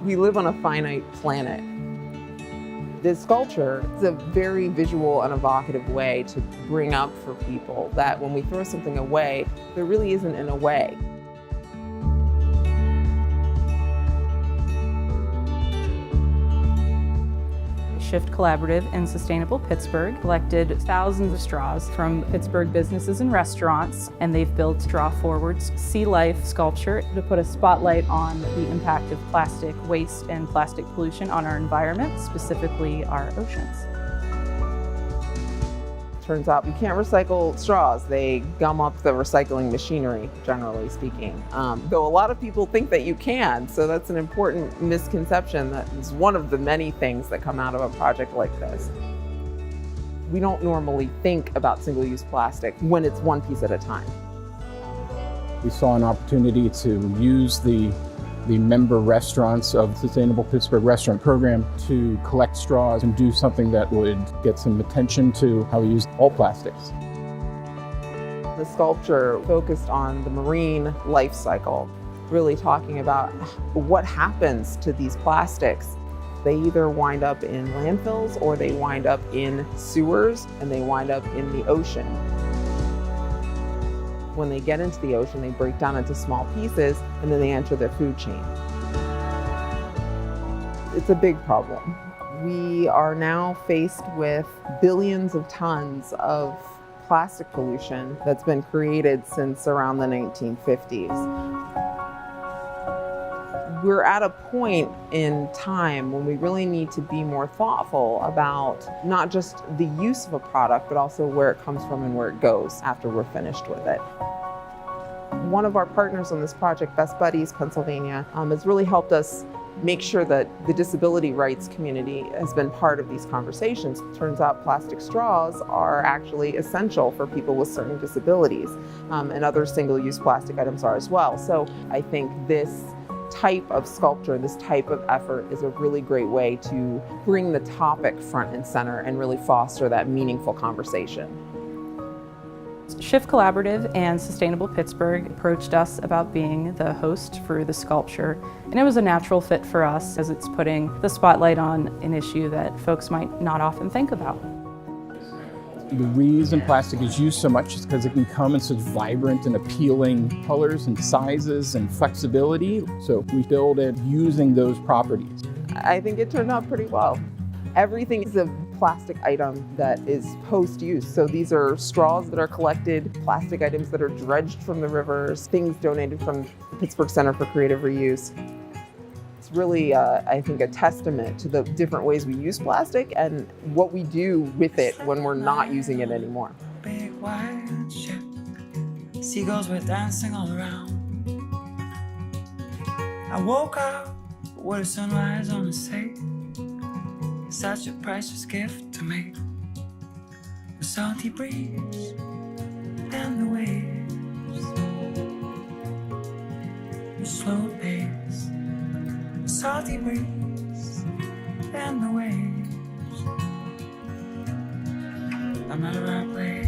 We live on a finite planet. This sculpture is a very visual and evocative way to bring up for people that when we throw something away, there really isn't an away. Shift Collaborative and Sustainable Pittsburgh collected thousands of straws from Pittsburgh businesses and restaurants, and they've built Straw Forward's Sea Life sculpture to put a spotlight on the impact of plastic waste and plastic pollution on our environment, specifically our oceans. Turns out you can't recycle straws. They gum up the recycling machinery, generally speaking. Though a lot of people think that you can, so that's an important misconception. That is one of the many things that come out of a project like this. We don't normally think about single-use plastic when it's one piece at a time. We saw an opportunity to use the member restaurants of the Sustainable Pittsburgh Restaurant Program to collect straws and do something that would get some attention to how we use all plastics. The sculpture focused on the marine life cycle, really talking about what happens to these plastics. They either wind up in landfills or they wind up in sewers and they wind up in the ocean. When they get into the ocean, they break down into small pieces and then they enter the food chain. It's a big problem. We are now faced with billions of tons of plastic pollution that's been created since around the 1950s. We're at a point in time when we really need to be more thoughtful about not just the use of a product, but also where it comes from and where it goes after we're finished with it. One of our partners on this project, Best Buddies Pennsylvania, has really helped us make sure that the disability rights community has been part of these conversations. Turns out plastic straws are actually essential for people with certain disabilities, and other single-use plastic items are as well. So I think this type of sculpture, this type of effort is a really great way to bring the topic front and center and really foster that meaningful conversation. Shift Collaborative and Sustainable Pittsburgh approached us about being the host for the sculpture, and it was a natural fit for us as it's putting the spotlight on an issue that folks might not often think about. The reason plastic is used so much is because it can come in such vibrant and appealing colors and sizes and flexibility. So we build it using those properties. I think it turned out pretty well. Everything is a plastic item that is post-use. So these are straws that are collected, plastic items that are dredged from the rivers, things donated from the Pittsburgh Center for Creative Reuse. It's really, I think, a testament to the different ways we use plastic and what we do with it when we're not using it anymore. Big white ship, seagulls were dancing all around. I woke up with a sunrise on the sea. Such a priceless gift to me. The salty breeze and the waves, the slow pace. The salty breeze and the waves. No matter where I play.